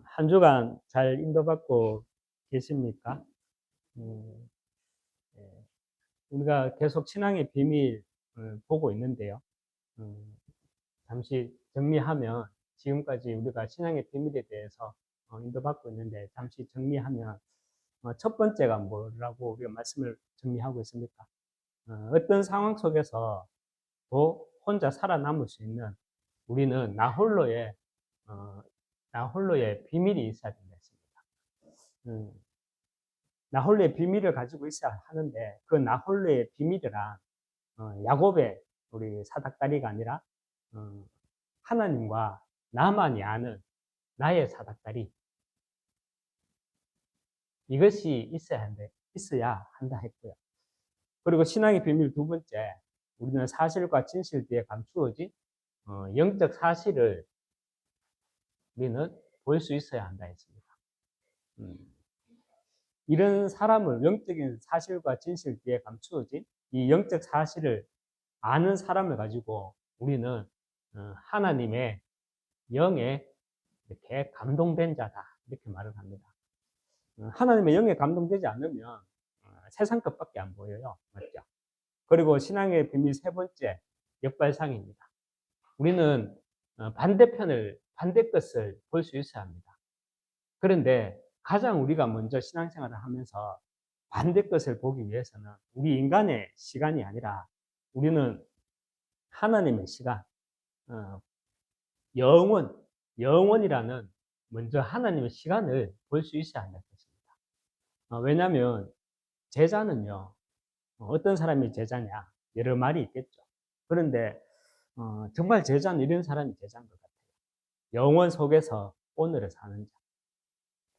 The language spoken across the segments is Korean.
한 주간 잘 인도받고 계십니까? 음, 예. 우리가 계속 신앙의 비밀을 보고 있는데요. 음, 잠시 정리하면 지금까지 우리가 신앙의 비밀에 대해서 인도받고 있는데 잠시 정리하면 첫 번째가 뭐라고 우리가 말씀을 정리하고 있습니까? 어떤 상황 속에서 또 혼자 살아남을 수 있는 우리는 어, 나 홀로의 비밀이 있어야 된다 했습니다. 음, 나 홀로의 비밀을 가지고 있어야 하는데 그 나 홀로의 비밀이란 야곱의 우리 사닥다리가 아니라 어, 하나님과 나만이 아는 나의 사닥다리 이것이 있어야 한다 했고요. 그리고 신앙의 비밀 두 번째, 우리는 사실과 진실 뒤에 감추어진 영적 사실을 우리는 볼 수 있어야 한다 했습니다. 음, 이런 사람을 영적인 사실과 진실 뒤에 감추어진 이 영적 사실을 아는 사람을 가지고 우리는 하나님의 영에 이렇게 감동된 자다 이렇게 말을 합니다. 하나님의 영에 감동되지 않으면 세상 것밖에 안 보여요. 맞죠? 그리고 신앙의 비밀 세 번째, 역발상입니다. 우리는 반대 것을 볼 수 있어야 합니다. 그런데 가장 우리가 먼저 신앙생활을 하면서 반대 것을 보기 위해서는 우리 인간의 시간이 아니라 우리는 하나님의 시간, 어, 영원이라는 먼저 하나님의 시간을 볼 수 있어야 한다는 것입니다. 왜냐하면 제자는요, 어떤 사람이 제자냐, 여러 말이 있겠죠. 그런데 정말 제자는 이런 사람이 제자인 것 같아요. 영원 속에서 오늘을 사는 자.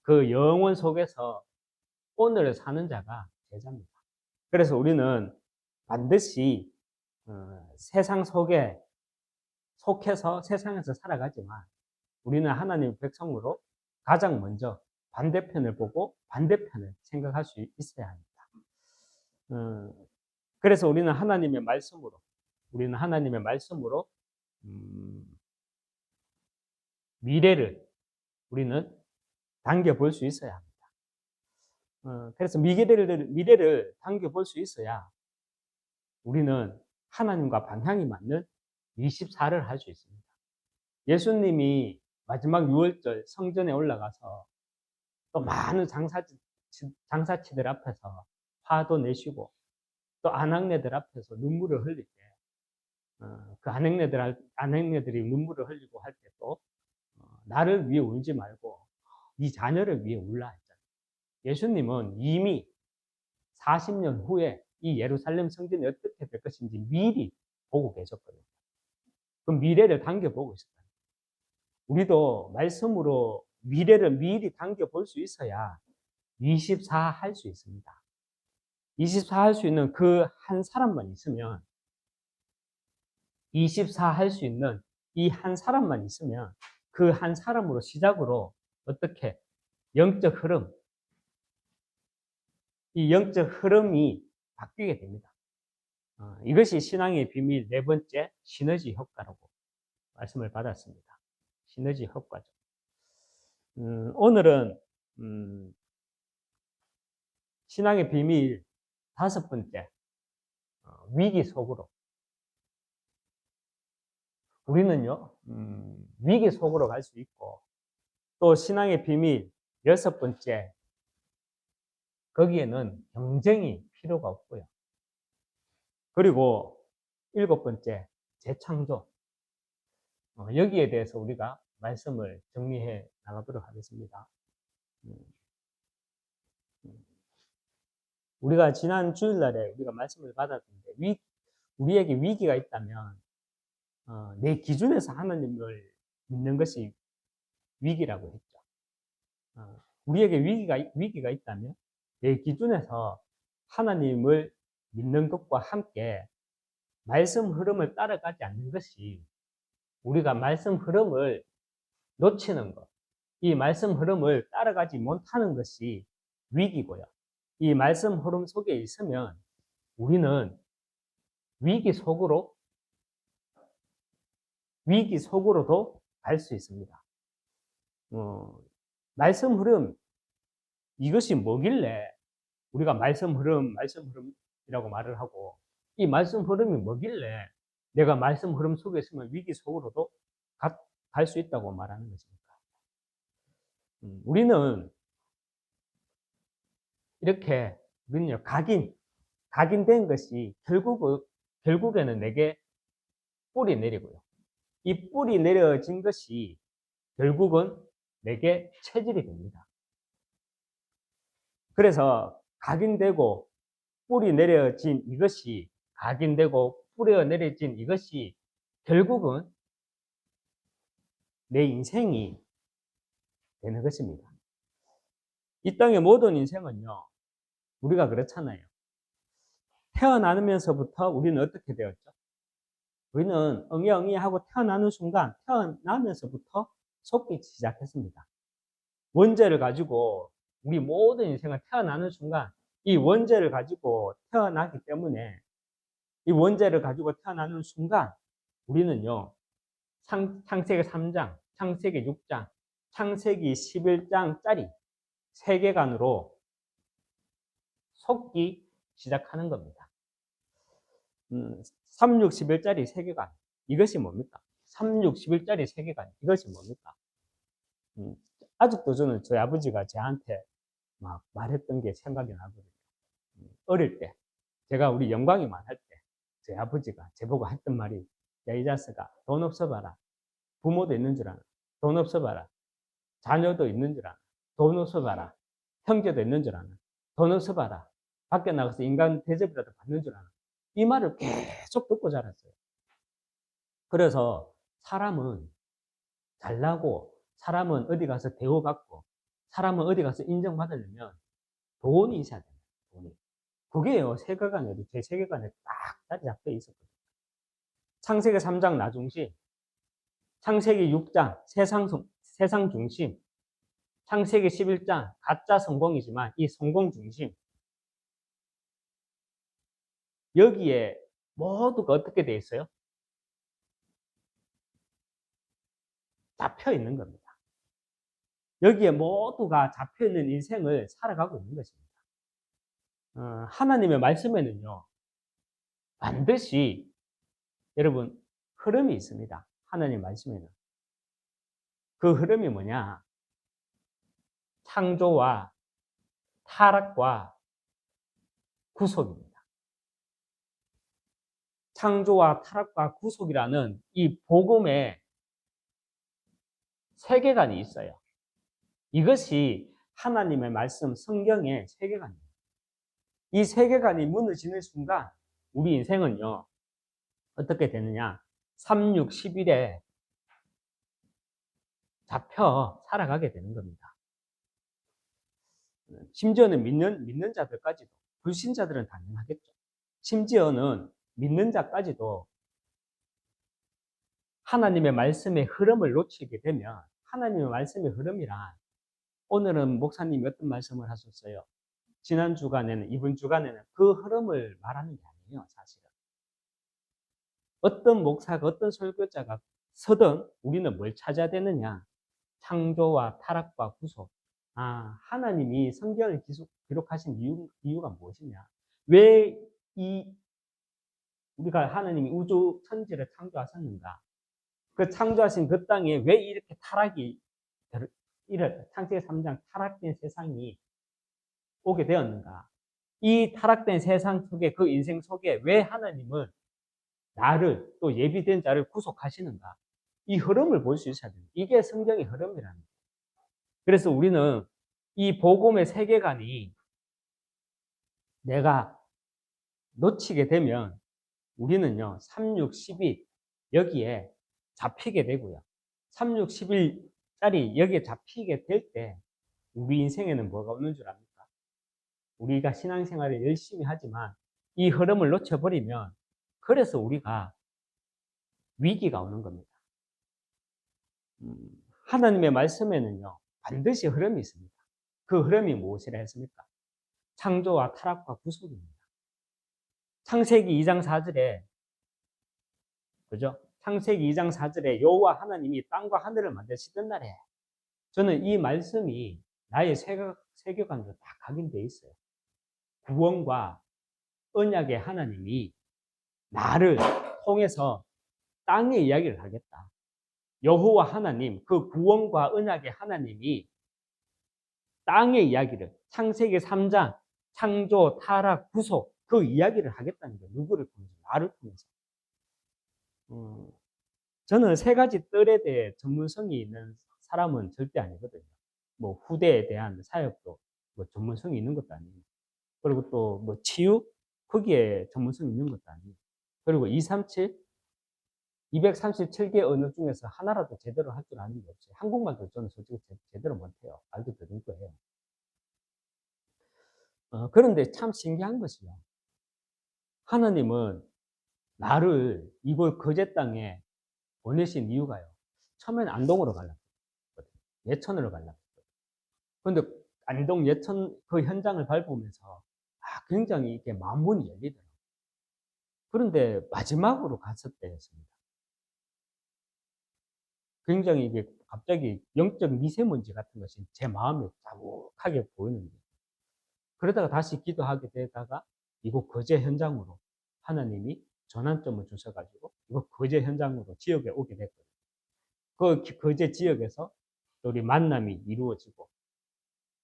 그 영원 속에서 오늘을 사는 자가 제자입니다. 그래서 우리는 반드시 세상 속해서 세상에서 살아가지만 우리는 하나님의 백성으로 가장 먼저 반대편을 보고 반대편을 생각할 수 있어야 합니다. 그래서 우리는 하나님의 말씀으로 음, 미래를 우리는 당겨볼 수 있어야 합니다. 그래서 미래를 당겨볼 수 있어야 우리는 하나님과 방향이 맞는 24를 할 수 있습니다. 예수님이 마지막 6월절 성전에 올라가서 또 많은 장사치들 앞에서 화도 내시고 또 안악내들 앞에서 눈물을 흘릴 때, 그 안악내들이 눈물을 흘리고 할 때 또 나를 위해 울지 말고 네 자녀를 위해 울라 했잖아요. 예수님은 이미 40년 후에 이 예루살렘 성전이 어떻게 될 것인지 미리 보고 계셨거든요. 그 미래를 당겨보고 있었다. 우리도 말씀으로 미래를 미리 당겨볼 수 있어야 24 할 수 있습니다. 24 할 수 있는 그 한 사람만 있으면 24 할 수 있는 이 한 사람만 있으면 그 한 사람으로 시작으로 어떻게 영적 흐름, 이 영적 흐름이 바뀌게 됩니다. 이것이 신앙의 비밀 네 번째 시너지 효과라고 말씀을 받았습니다. 시너지 효과죠. 오늘은 신앙의 비밀 다섯 번째 위기 속으로 우리는요 위기 속으로 갈 수 있고 또 신앙의 비밀 여섯 번째 거기에는 경쟁이 필요가 없고요. 그리고 일곱 번째 재창조 여기에 대해서 우리가 말씀을 정리해 나가도록 하겠습니다. 우리가 지난 주일날에 우리가 말씀을 받았는데 우리에게 위기가 있다면 내 기준에서 하나님을 믿는 것이 위기라고 했죠. 우리에게 위기가 있다면 내 기준에서 하나님을 믿는 것과 함께 말씀 흐름을 따라가지 않는 것이 우리가 말씀 흐름을 놓치는 것, 이 말씀 흐름을 따라가지 못하는 것이 위기고요. 이 말씀 흐름 속에 있으면 우리는 위기 속으로도 갈 수 있습니다. 말씀 흐름, 이것이 뭐길래 우리가 말씀 흐름이라고 말을 하고, 이 말씀 흐름이 뭐길래 내가 말씀 흐름 속에 있으면 위기 속으로도 갈 수 있다고 말하는 것입니까? 우리는 이렇게 우리는요, 각인된 것이 결국에는 내게 뿌리 내리고요. 이 뿌리 내려진 것이 결국은 내게 체질이 됩니다. 그래서 각인되고 뿌리 내려진 이것이 각인되고 뿌려 내려진 이것이 결국은 내 인생이 되는 것입니다. 이 땅의 모든 인생은요, 우리가 그렇잖아요. 태어나면서부터 우리는 어떻게 되었죠? 우리는 응이응이하고 태어나는 순간, 태어나면서부터 속기 시작했습니다. 원죄를 가지고 우리 모든 인생을 태어나는 순간 이 원죄를 가지고 태어나기 때문에, 이 원죄를 가지고 태어나는 순간 우리는요, 창세기 3장, 창세기 6장, 창세기 11장짜리 세계관으로 속기 시작하는 겁니다. 3, 6, 11짜리 세계관, 이것이 뭡니까? 3, 6, 11짜리 세계관, 이것이 뭡니까? 아직도 저는 저희 아버지가 저한테 막 말했던 게 생각이 나거든요. 어릴 때, 제가 우리 영광이만 할 때, 저희 아버지가 저보고 했던 말이, 야, 이 자식아, 돈 없어 봐라. 부모도 있는 줄 아나. 돈 없어 봐라. 자녀도 있는 줄 아나. 돈 없어 봐라. 형제도 있는 줄 아나. 돈 없어 봐라. 밖에 나가서 인간 대접이라도 받는 줄 아나. 이 말을 계속 듣고 자랐어요. 그래서 사람은 잘나고, 사람은 어디 가서 대우받고, 사람은 어디 가서 인정받으려면 돈이 있어야 됩니다. 돈이. 그게요, 세계관에도, 제 세계관에 딱 자리 잡혀 있었거든요. 창세기 3장 나 중심, 창세기 6장 세상 중심, 창세기 11장 가짜 성공이지만 이 성공 중심, 여기에 모두가 어떻게 돼 있어요? 잡혀 있는 겁니다. 여기에 모두가 잡혀 있는 인생을 살아가고 있는 것입니다. 하나님의 말씀에는요, 반드시 여러분 흐름이 있습니다. 하나님 말씀에는. 그 흐름이 뭐냐? 창조와 타락과 구속입니다. 창조와 타락과 구속이라는 이 복음의 세계관이 있어요. 이것이 하나님의 말씀, 성경의 세계관입니다. 이 세계관이 무너지는 순간 우리 인생은요, 어떻게 되느냐? 3, 6, 11에 잡혀 살아가게 되는 겁니다. 심지어는 믿는 자들까지도, 불신자들은 당연하겠죠. 심지어는 믿는 자까지도 하나님의 말씀의 흐름을 놓치게 되면, 하나님의 말씀의 흐름이란, 오늘은 목사님이 어떤 말씀을 하셨어요? 지난 주간에는, 이번 주간에는 그 흐름을 말하는 게 아니에요, 사실은. 어떤 목사가, 어떤 설교자가 서든 우리는 뭘 찾아야 되느냐? 창조와 타락과 구속. 하나님이 성경을 기록하신 이유가 무엇이냐? 왜 우리가 하나님이 우주 천지를 창조하셨는가? 그 창조하신 그 땅에 왜 이렇게 타락이, 창세기 3장 타락된 세상이 오게 되었는가? 이 타락된 세상 속에, 그 인생 속에 왜 하나님은 나를, 또 예비된 자를 구속하시는가? 이 흐름을 볼 수 있어야 됩니다. 이게 성경의 흐름이라는 거예요. 그래서 우리는 이 복음의 세계관이 내가 놓치게 되면 우리는요, 3, 6, 12 여기에 잡히게 되고요. 3, 6, 11짜리 여기에 잡히게 될 때 우리 인생에는 뭐가 없는 줄 압니까? 우리가 신앙생활을 열심히 하지만 이 흐름을 놓쳐버리면, 그래서 우리가 위기가 오는 겁니다. 하나님의 말씀에는요, 반드시 흐름이 있습니다. 그 흐름이 무엇이라 했습니까? 창조와 타락과 구속입니다. 창세기 2장 4절에, 그죠? 창세기 2장 4절에 여호와 하나님이 땅과 하늘을 만드시던 날에 저는 이 말씀이 나의 세계관으로 다 각인되어 있어요. 구원과 언약의 하나님이 나를 통해서 땅의 이야기를 하겠다. 여호와 하나님, 그 구원과 언약의 하나님이 땅의 이야기를, 창세기 3장, 창조, 타락, 구속, 그 이야기를 하겠다는 거예요. 누구를 통해서? 나를 통해서. 저는 세 가지 뜰에 대해 전문성이 있는 사람은 절대 아니거든요. 뭐 후대에 대한 사역도 뭐 전문성이 있는 것도 아니고, 그리고 또 뭐 치유, 거기에 전문성이 있는 것도 아니고, 그리고 237, 237개 언어 중에서 하나라도 제대로 할 줄 아는 게 없어요. 한국말도 저는 솔직히 제대로 못해요. 알도 들을 거예요. 그런데 참 신기한 것이요. 하나님은 나를 이곳 거제 땅에 보내신 이유가요. 처음엔 안동으로 가려고 했거든요. 예천으로 가려고 했거든요. 그런데 안동 예천 그 현장을 밟으면서 굉장히 이렇게 마음문이 열리더라고요. 그런데 마지막으로 갔을 때였습니다. 굉장히 이게 갑자기 영적 미세먼지 같은 것이 제 마음에 자욱하게 보이는 거예요. 그러다가 다시 기도하게 되다가 이곳 거제 현장으로 하나님이 전환점을 주셔가지고 이곳 거제 현장으로 지역에 오게 됐거든요. 그 거제 지역에서 우리 만남이 이루어지고,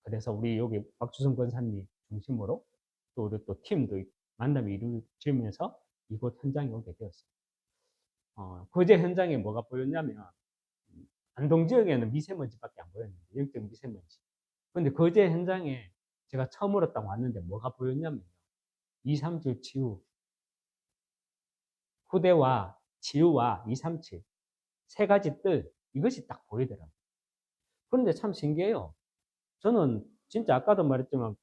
그래서 우리 여기 박주성 권사님 중심으로 또 우리 또 팀도 만남이 이루어지면서 이곳 현장에 오게 되었어요. 거제 현장에 뭐가 보였냐면 안동 지역에는 미세먼지밖에 안 보였는데, 영적 미세먼지. 그런데 거제 현장에 제가 처음으로 딱 왔는데 뭐가 보였냐면 237 치유, 후대와 치유와 237 세 가지 뜰, 이것이 딱 보이더라고요. 그런데 참 신기해요. 저는 진짜 아까도 말했지만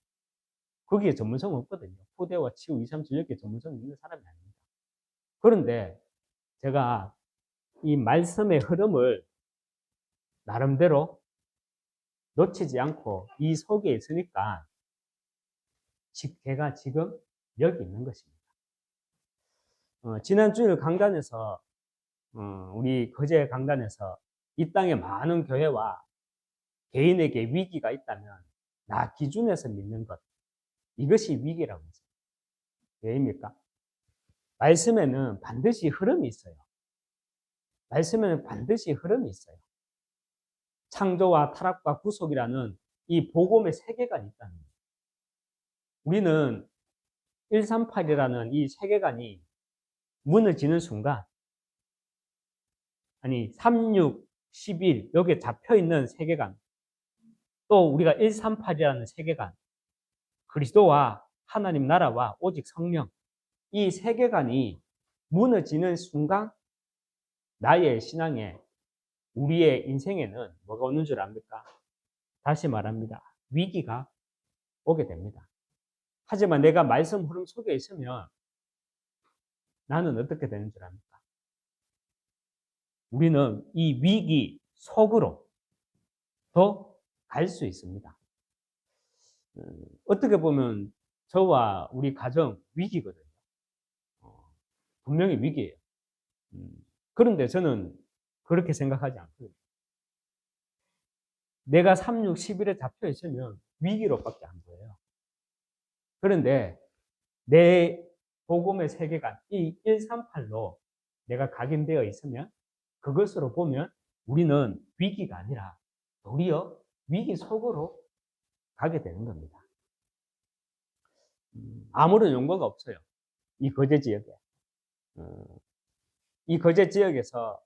거기에 전문성 없거든요. 후대와 치유, 237 이렇게 전문성 있는 사람이 아닙니다. 그런데 제가 이 말씀의 흐름을 나름대로 놓치지 않고 이 속에 있으니까 제가 지금 여기 있는 것입니다. 지난 주일 강단에서 우리 거제 강단에서 이 땅에 많은 교회와 개인에게 위기가 있다면 나 기준에서 믿는 것, 이것이 위기라고 했어요. 왜입니까? 말씀에는 반드시 흐름이 있어요. 말씀에는 반드시 흐름이 있어요. 창조와 타락과 구속이라는 이 복음의 세계관이 있다는 거예요. 우리는 138이라는 이 세계관이 무너지는 순간, 아니 36, 11 여기에 잡혀있는 세계관, 또 우리가 138이라는 세계관, 그리스도와 하나님 나라와 오직 성령, 이 세계관이 무너지는 순간 나의 신앙에, 우리의 인생에는 뭐가 오는 줄 압니까? 다시 말합니다. 위기가 오게 됩니다. 하지만 내가 말씀 흐름 속에 있으면 나는 어떻게 되는 줄 압니까? 우리는 이 위기 속으로 더 갈 수 있습니다. 어떻게 보면 저와 우리 가정 위기거든요. 분명히 위기예요. 그런데 저는 그렇게 생각하지 않거든요. 내가 3, 6, 11에 잡혀 있으면 위기로밖에 안 보여요. 그런데 내 복음의 세계관, 이 138로 내가 각인되어 있으면 그것으로 보면 우리는 위기가 아니라 도리어 위기 속으로 가게 되는 겁니다. 아무런 용거가 없어요. 이 거제 지역에. 이 거제 지역에서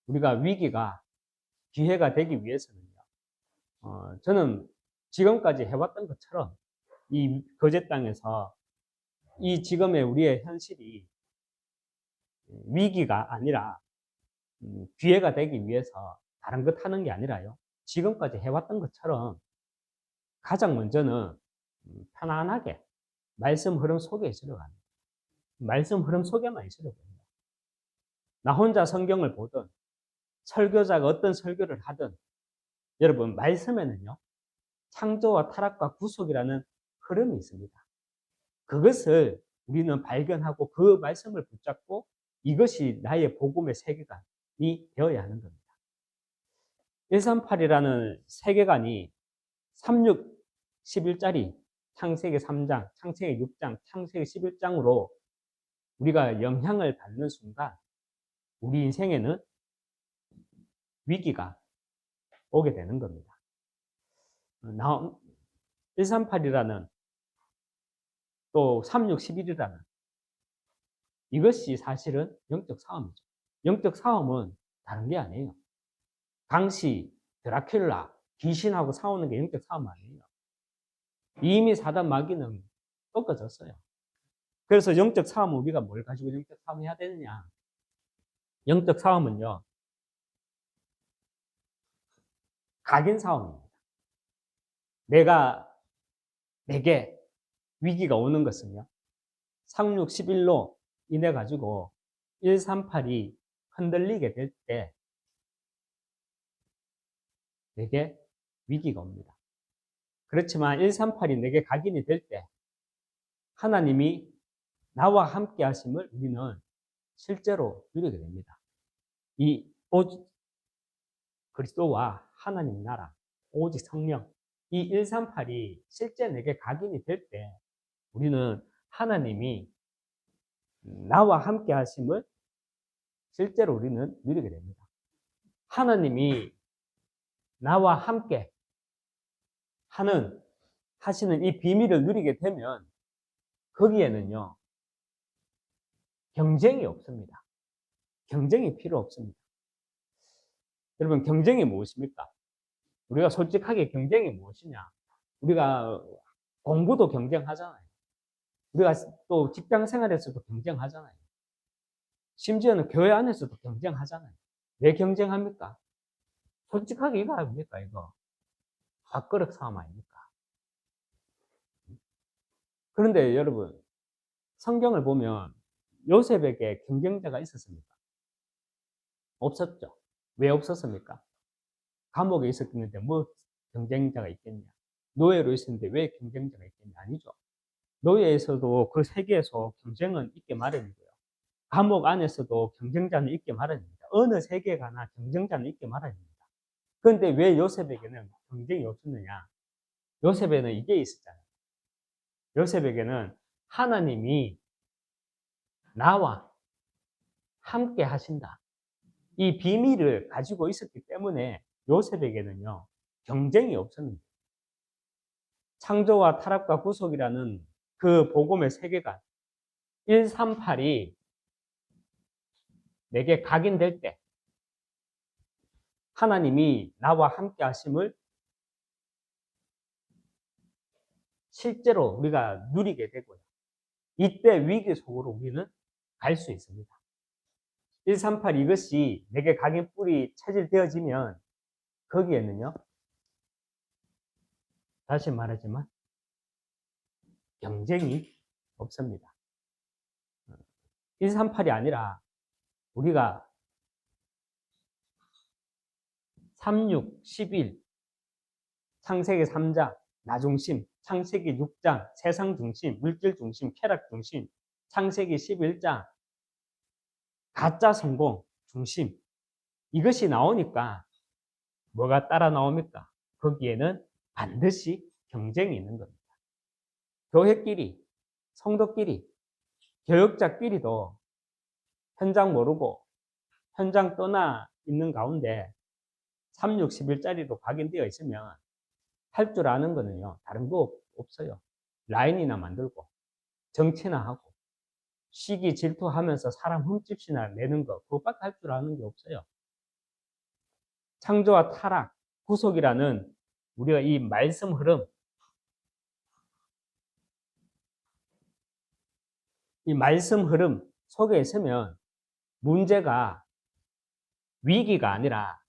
우리가 위기가 기회가 되기 위해서는요. 저는 지금까지 해왔던 것처럼 이 거제 땅에서 이 지금의 우리의 현실이 위기가 아니라 기회가 되기 위해서 다른 것 하는 게 아니라요. 지금까지 해왔던 것처럼 가장 먼저는 편안하게 말씀 흐름 속에 있으려고 합니다. 말씀 흐름 속에만 있으려고 합니다. 나 혼자 성경을 보든 설교자가 어떤 설교를 하든 여러분 말씀에는요. 창조와 타락과 구속이라는 흐름이 있습니다. 그것을 우리는 발견하고 그 말씀을 붙잡고 이것이 나의 복음의 세계관이 되어야 하는 겁니다. 138이라는 세계관이 36, 11짜리 창세기 3장, 창세기 6장, 창세기 11장으로 우리가 영향을 받는 순간 우리 인생에는 위기가 오게 되는 겁니다. 138이라는 또 3611이라는 이것이 사실은 영적 싸움이죠. 영적 싸움은 다른 게 아니에요. 강시, 드라큘라, 귀신하고 싸우는 게 영적 싸움 아니에요. 이미 사단 마귀는 꺾어졌어요. 그래서 영적 싸움은 우리가 뭘 가지고 영적 싸움 해야 되느냐? 영적 싸움은요, 각인 싸움입니다. 내게 위기가 오는 것은요, 3611로 인해 가지고 138이 흔들리게 될 때 내게 위기가 옵니다. 그렇지만 138이 내게 각인이 될 때 하나님이 나와 함께 하심을 우리는 실제로 누리게 됩니다. 이 오직 그리스도와 하나님 나라, 오직 성령, 이 138이 실제 내게 각인이 될 때 우리는 하나님이 나와 함께 하심을 실제로 우리는 누리게 됩니다. 하나님이 나와 함께 하시는 이 비밀을 누리게 되면 거기에는요, 경쟁이 없습니다. 경쟁이 필요 없습니다. 여러분, 경쟁이 무엇입니까? 우리가 솔직하게 경쟁이 무엇이냐? 우리가 공부도 경쟁하잖아요. 우리가 또 직장 생활에서도 경쟁하잖아요. 심지어는 교회 안에서도 경쟁하잖아요. 왜 경쟁합니까? 솔직하게 이거 아닙니까, 이거? 밥그릇 싸움 아닙니까? 그런데 여러분, 성경을 보면 요셉에게 경쟁자가 있었습니까? 없었죠. 왜 없었습니까? 감옥에 있었는데 뭐 경쟁자가 있겠냐? 노예로 있었는데 왜 경쟁자가 있겠냐? 아니죠. 노예에서도 그 세계에서 경쟁은 있게 마련이고요. 감옥 안에서도 경쟁자는 있게 마련입니다. 어느 세계에 가나 경쟁자는 있게 마련입니다. 그런데 왜 요셉에게는 경쟁이 없었느냐? 요셉에는 이게 있었잖아요. 요셉에게는 하나님이 나와 함께 하신다. 이 비밀을 가지고 있었기 때문에 요셉에게는요, 경쟁이 없었는데 창조와 타락과 구속이라는 그 복음의 세계관 138이 내게 각인될 때 하나님이 나와 함께 하심을 실제로 우리가 누리게 되고요. 이때 위기 속으로 우리는 갈 수 있습니다. 138 이것이 내게 각인뿔이 체질되어지면 거기에는요, 다시 말하지만 경쟁이 없습니다. 138이 아니라 우리가 36, 11, 창세기 3장, 나중심, 창세기 6장, 세상 중심, 물질 중심, 쾌락 중심, 창세기 11장, 가짜 성공 중심. 이것이 나오니까 뭐가 따라 나옵니까? 거기에는 반드시 경쟁이 있는 겁니다. 교회끼리, 성도끼리, 교역자끼리도 현장 모르고 현장 떠나 있는 가운데 36, 11짜리도 각인되어 있으면 할 줄 아는 거는요, 다른 거 없어요. 라인이나 만들고, 정치나 하고, 시기 질투하면서 사람 흠집시나 내는 거, 그것밖에 할 줄 아는 게 없어요. 창조와 타락, 구속이라는 우리가 이 말씀 흐름, 이 말씀 흐름 속에 있으면 문제가 위기가 아니라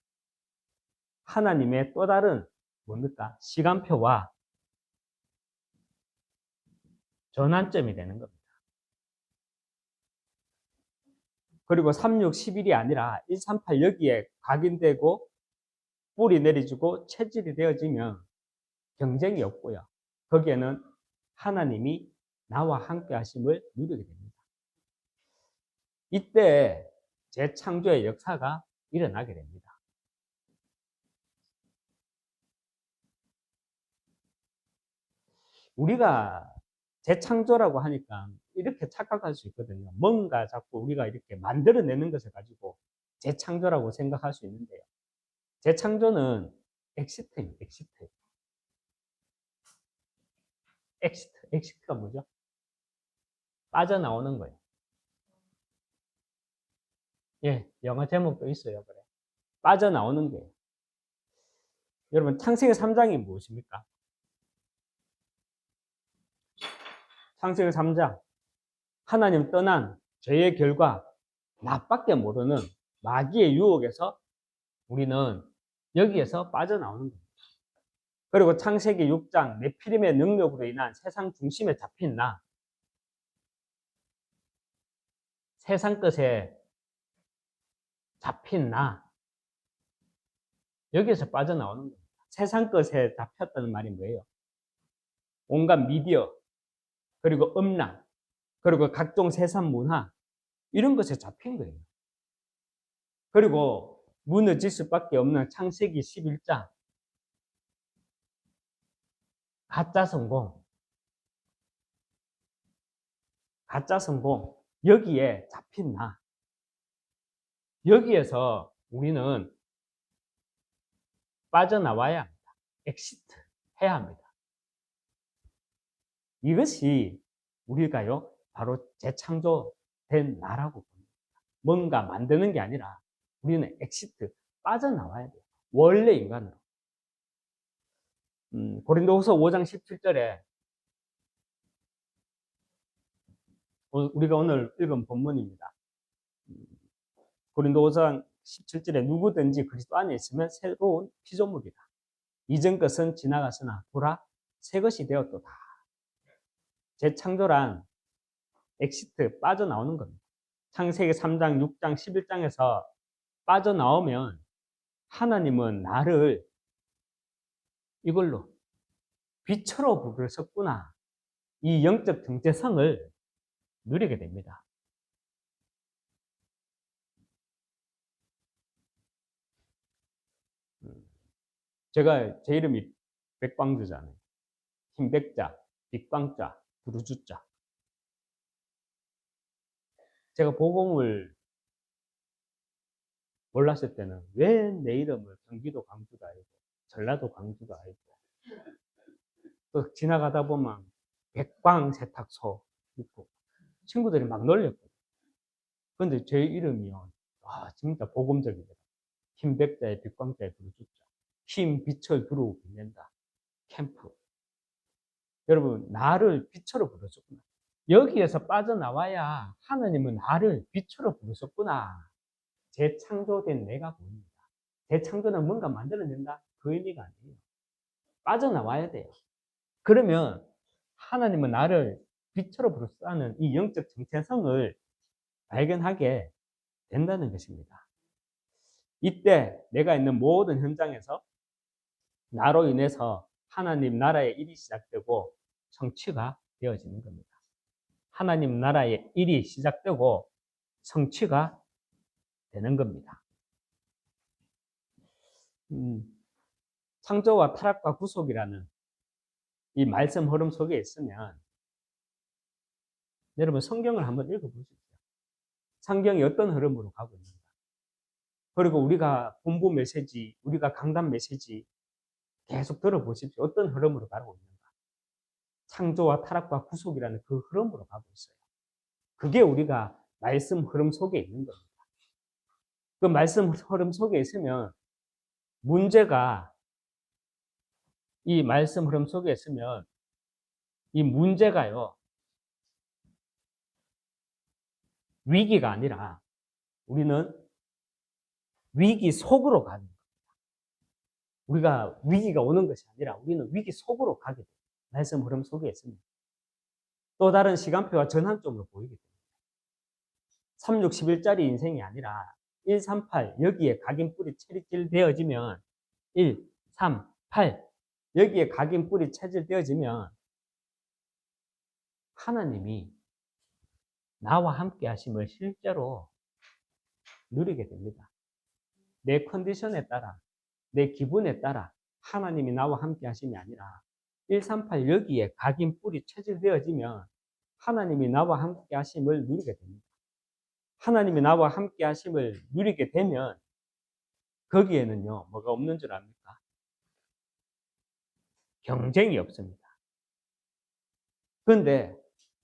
하나님의 또 다른 뭡니까? 시간표와 전환점이 되는 겁니다. 그리고 36, 11이 아니라 138 여기에 각인되고 뿌리 내려주고 체질이 되어지면 경쟁이 없고요. 거기에는 하나님이 나와 함께 하심을 누리게 됩니다. 이때 재창조의 역사가 일어나게 됩니다. 우리가 재창조라고 하니까 이렇게 착각할 수 있거든요. 뭔가 자꾸 우리가 이렇게 만들어내는 것을 가지고 재창조라고 생각할 수 있는데요. 재창조는 엑시트입니다. 엑시트. 엑시트가 뭐죠? 빠져나오는 거예요. 예, 영어 제목도 있어요. 그래. 빠져나오는 거예요. 여러분, 창세기 3장이 무엇입니까? 창세기 3장. 하나님 떠난 죄의 결과, 나밖에 모르는 마귀의 유혹에서 우리는 여기에서 빠져나오는 겁니다. 그리고 창세기 6장 네피림의 능력으로 인한 세상 중심에 잡힌 나, 세상 것에 잡힌 나, 여기에서 빠져나오는 겁니다. 세상 것에 잡혔다는 말이 뭐예요? 온갖 미디어, 그리고 음란, 그리고 각종 세상 문화, 이런 것에 잡힌 거예요. 그리고 무너질 수밖에 없는 창세기 11장, 가짜 성공, 여기에 잡힌 나, 여기에서 우리는 빠져나와야 합니다. 엑시트 해야 합니다. 이것이 우리가요, 바로 재창조된 나라고 봅니다. 뭔가 만드는 게 아니라 우리는 엑시트, 빠져나와야 돼요. 원래 인간으로. 고린도후서 5장 17절에 우리가 오늘 읽은 본문입니다. 고린도후서 17절에 누구든지 그리스도 안에 있으면 새로운 피조물이다. 이전 것은 지나갔으나 보라 새 것이 되었도다. 재창조란 엑시트, 빠져나오는 겁니다. 창세기 3장, 6장, 11장에서 빠져나오면 하나님은 나를 이걸로 빛으로 부르셨구나. 이 영적 정체성을 누리게 됩니다. 제가 제 이름이 백광주잖아요. 흰백자, 빛광자, 부르주자. 제가 복음을 몰랐을 때는 왜 내 이름을 경기도 광주가 아니고 전라도 광주가 아니고 또 지나가다 보면 백광 세탁소 있고 친구들이 막 놀렸거든요. 근데 제 이름이요, 진짜 복음적이더라고요. 흰백자에 빛광자에 부르주자. 흰 빛을 두루 빛낸다. 캠프. 여러분, 나를 빛으로 부르셨구나. 여기에서 빠져나와야 하나님은 나를 빛으로 부르셨구나. 재창조된 내가 보입니다. 재창조는 뭔가 만들어낸다? 그 의미가 아니에요. 빠져나와야 돼요. 그러면 하나님은 나를 빛으로 부르셨다는 이 영적 정체성을 발견하게 된다는 것입니다. 이때 내가 있는 모든 현장에서 나로 인해서 하나님 나라의 일이 시작되고 성취가 되어지는 겁니다. 하나님 나라의 일이 시작되고 성취가 되는 겁니다. 창조와 타락과 구속이라는 이 말씀 흐름 속에 있으면 여러분 성경을 한번 읽어보십시오. 성경이 어떤 흐름으로 가고 있는가. 그리고 우리가 본부 메시지, 우리가 강단 메시지 계속 들어보십시오. 어떤 흐름으로 가고 있는가. 창조와 타락과 구속이라는 그 흐름으로 가고 있어요. 그게 우리가 말씀 흐름 속에 있는 겁니다. 그 말씀 흐름 속에 있으면 문제가, 이 말씀 흐름 속에 있으면 이 문제가요, 위기가 아니라 우리는 위기 속으로 가는 겁니다. 우리가 위기가 오는 것이 아니라 우리는 위기 속으로 가게 됩니다. 말씀 흐름 속에 있습니다. 또 다른 시간표와 전환점으로 보이게 됩니다. 3, 6, 11짜리 인생이 아니라 1, 3, 8 여기에 각인뿔이 체질되어지면 1, 3, 8 여기에 각인뿔이 체질되어지면 하나님이 나와 함께 하심을 실제로 누리게 됩니다. 내 컨디션에 따라, 내 기분에 따라 하나님이 나와 함께 하심이 아니라 138 여기에 각인 뿔이 체질되어지면 하나님이 나와 함께 하심을 누리게 됩니다. 하나님이 나와 함께 하심을 누리게 되면 거기에는요, 뭐가 없는 줄 압니까? 경쟁이 없습니다. 그런데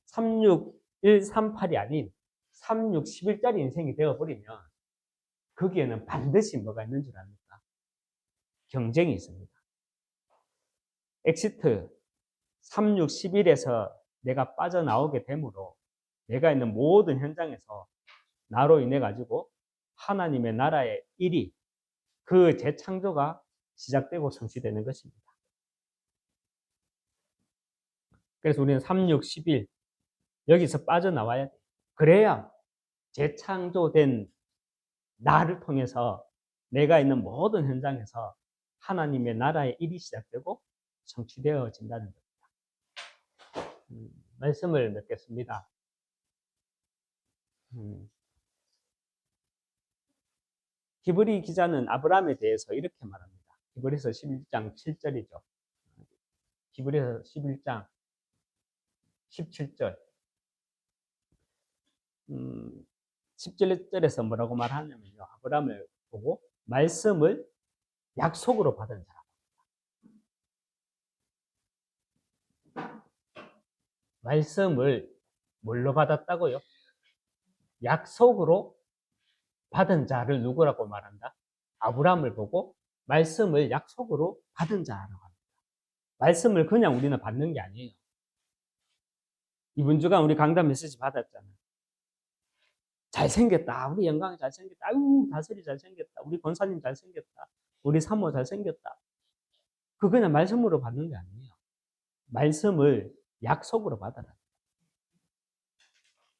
36138이 아닌 3611짜리 인생이 되어버리면 거기에는 반드시 뭐가 있는 줄 압니까? 경쟁이 있습니다. 엑시트 3611에서 내가 빠져나오게 되므로 내가 있는 모든 현장에서 나로 인해 가지고 하나님의 나라의 일이 그 재창조가 시작되고 성취되는 것입니다. 그래서 우리는 3611 여기서 빠져나와야 돼요. 그래야 재창조된 나를 통해서 내가 있는 모든 현장에서 하나님의 나라의 일이 시작되고 성취되어진다는 겁니다. 말씀을 맺겠습니다. 히브리 기자는 아브라함에 대해서 이렇게 말합니다. 히브리서 11장 7절이죠. 히브리서 11장 17절. 17절에서 뭐라고 말하냐면요. 아브라함을 보고 말씀을 약속으로 받은 사람. 말씀을 뭘로 받았다고요? 약속으로 받은 자를 누구라고 말한다? 아브라함을 보고 말씀을 약속으로 받은 자라고 합니다. 말씀을 그냥 우리는 받는 게 아니에요. 이번 주간 우리 강단 메시지 받았잖아요. 잘생겼다. 우리 영광이 잘생겼다. 아유, 다슬이 잘생겼다. 우리 권사님 잘생겼다. 우리 사모 잘생겼다. 그 그냥 말씀으로 받는 게 아니에요. 말씀을 약속으로 받아라.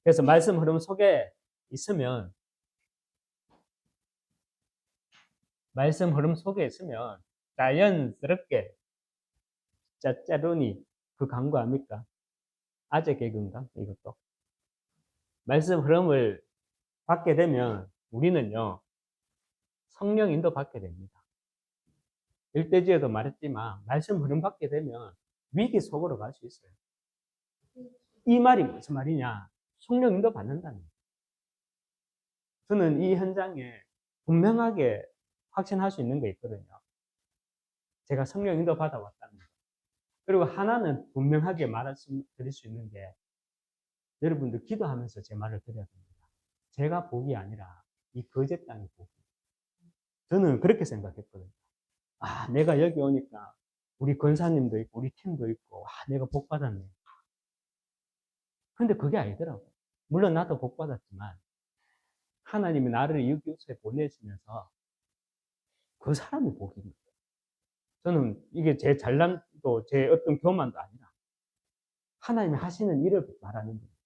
그래서 말씀 흐름 속에 있으면 자연스럽게 짜짜로니 그 광고 아닙니까? 아재 개그인가? 이것도. 말씀 흐름을 받게 되면 우리는요, 성령 인도 받게 됩니다. 일대지에도 말했지만 말씀 흐름 받게 되면 위기 속으로 갈 수 있어요. 이 말이 무슨 말이냐? 성령 인도 받는다는 거예요. 저는 이 현장에 분명하게 확신할 수 있는 게 있거든요. 제가 성령 인도 받아왔다는 거. 그리고 하나는 분명하게 말씀드릴 수 있는 게 여러분들 기도하면서 제 말을 드려야 됩니다. 제가 복이 아니라 이 거제 땅이 복이. 저는 그렇게 생각했거든요. 아, 내가 여기 오니까 우리 권사님도 있고 우리 팀도 있고 와, 내가 복 받았네. 근데 그게 아니더라고요. 물론 나도 복 받았지만 하나님이 나를 이웃에 보내시면서 그 사람이 복입니다. 저는 이게 제 잘남도 제 어떤 교만도 아니라 하나님이 하시는 일을 말하는 겁니다.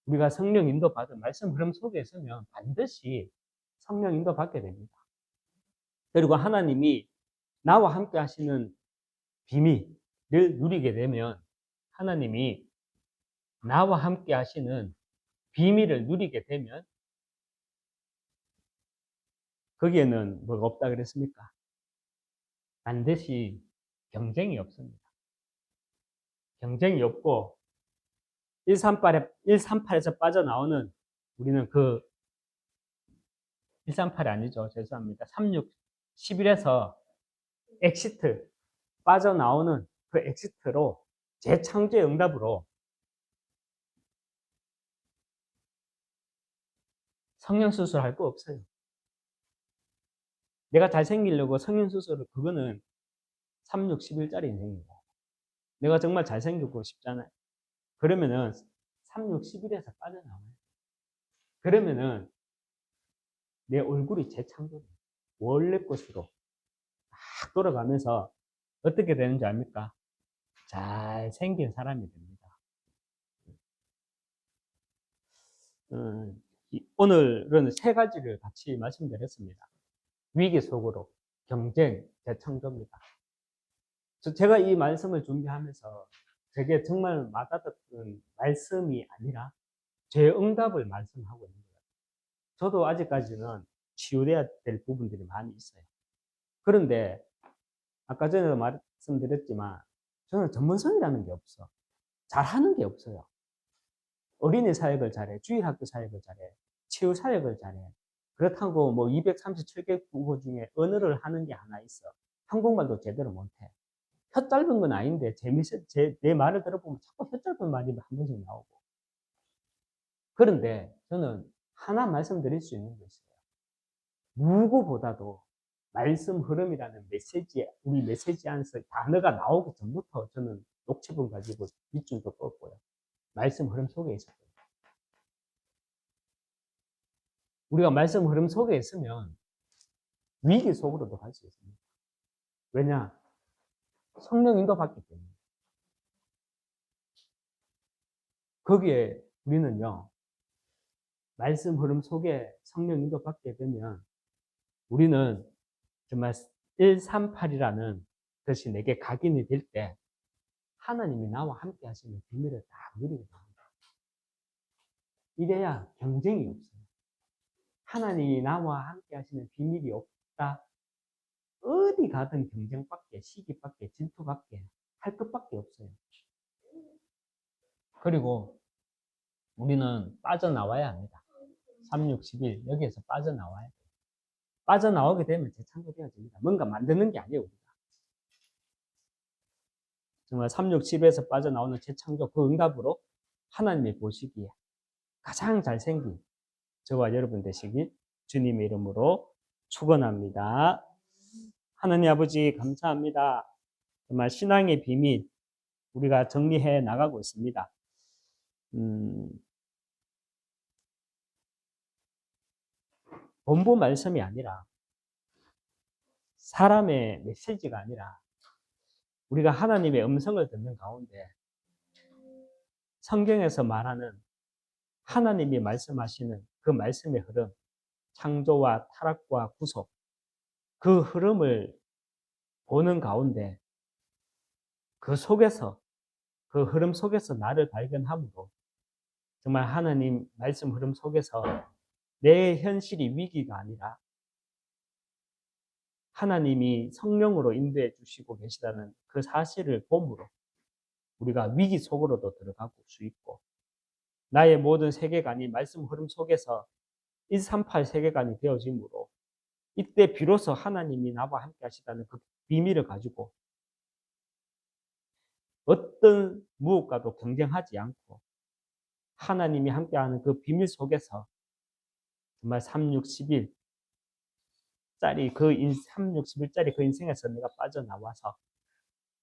우리가 성령 인도 받은 말씀 흐름 속에 있으면 반드시 성령 인도 받게 됩니다. 그리고 하나님이 나와 함께 하시는 비밀을 누리게 되면 하나님이 나와 함께 하시는 비밀을 누리게 되면 거기에는 뭐가 없다 그랬습니까? 반드시 경쟁이 없습니다. 경쟁이 없고 138에서 빠져나오는 우리는 그 138이 아니죠. 죄송합니다. 36, 11에서 엑시트 빠져나오는 그 엑시트로 재창조의 응답으로 성형수술 할 거 없어요. 내가 잘생기려고 성형수술을 그거는 36, 11짜리 인생입니다. 내가 정말 잘생기고 싶잖아요. 그러면은 36, 11에서 빠져나와요. 그러면은 내 얼굴이 재창조돼요. 원래 것으로 막 돌아가면서 어떻게 되는지 압니까? 잘생긴 사람이 됩니다. 오늘은 세 가지를 같이 말씀드렸습니다. 위기 속으로 경쟁, 재창조입니다. 제가 이 말씀을 준비하면서 되게 정말 와닿았던 말씀이 아니라 제 응답을 말씀하고 있는 거예요. 저도 아직까지는 치유돼야 될 부분들이 많이 있어요. 그런데 아까 전에도 말씀드렸지만 저는 전문성이라는 게 없어. 잘하는 게 없어요. 어린이 사역을 잘해, 주일학교 사역을 잘해, 치유 사역을 잘해. 그렇다고 뭐 237개국어 중에 언어를 하는 게 하나 있어. 한국말도 제대로 못해. 혀 짧은 건 아닌데 내 말을 들어보면 자꾸 혀 짧은 말이 한 번씩 나오고. 그런데 저는 하나 말씀드릴 수 있는 게 있어요. 누구보다도 말씀 흐름이라는 우리 메시지 안에서 단어가 나오기 전부터 저는 녹취본 가지고 밑줄도 껐고요. 말씀 흐름 속에 있었거든요. 우리가 말씀 흐름 속에 있으면 위기 속으로도 갈 수 있습니다. 왜냐? 성령 인도 받기 때문에. 거기에 우리는요, 말씀 흐름 속에 성령 인도 받게 되면 우리는 정말 138이라는 것이 내게 각인이 될 때 하나님이 나와 함께 하시는 비밀을 다 누리게 됩니다. 이래야 경쟁이 없어요. 하나님이 나와 함께 하시는 비밀이 없다. 어디 가든 경쟁밖에, 시기밖에, 질투밖에 할 것밖에 없어요. 그리고 우리는 빠져나와야 합니다. 3611 여기에서 빠져나와야 돼요. 빠져나오게 되면 재창조되어집니다. 뭔가 만드는 게 아니에요. 우리가. 정말 3610에서 빠져나오는 재창조 그 응답으로 하나님이 보시기에 가장 잘생긴 저와 여러분 되시길 주님의 이름으로 축원합니다. 하나님 아버지 감사합니다. 정말 신앙의 비밀 우리가 정리해 나가고 있습니다. 본부 말씀이 아니라 사람의 메시지가 아니라 우리가 하나님의 음성을 듣는 가운데 성경에서 말하는 하나님이 말씀하시는 그 말씀의 흐름, 창조와 타락과 구속, 그 흐름을 보는 가운데 그 속에서, 그 흐름 속에서 나를 발견함으로 정말 하나님 말씀 흐름 속에서 내 현실이 위기가 아니라 하나님이 성령으로 인도해 주시고 계시다는 그 사실을 봄으로 우리가 위기 속으로도 들어갈 수 있고 나의 모든 세계관이 말씀 흐름 속에서 138 세계관이 되어지므로 이때 비로소 하나님이 나와 함께 하시다는 그 비밀을 가지고 어떤 무엇과도 경쟁하지 않고 하나님이 함께하는 그 비밀 속에서 정말 3611짜리 360일짜리 그 인생에서 내가 빠져나와서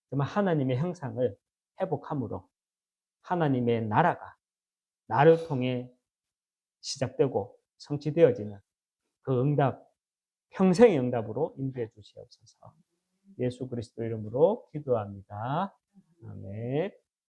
정말 하나님의 형상을 회복함으로 하나님의 나라가 나를 통해 시작되고 성취되어지는 그 응답, 평생의 응답으로 인도해 주시옵소서. 예수 그리스도 이름으로 기도합니다. 아멘.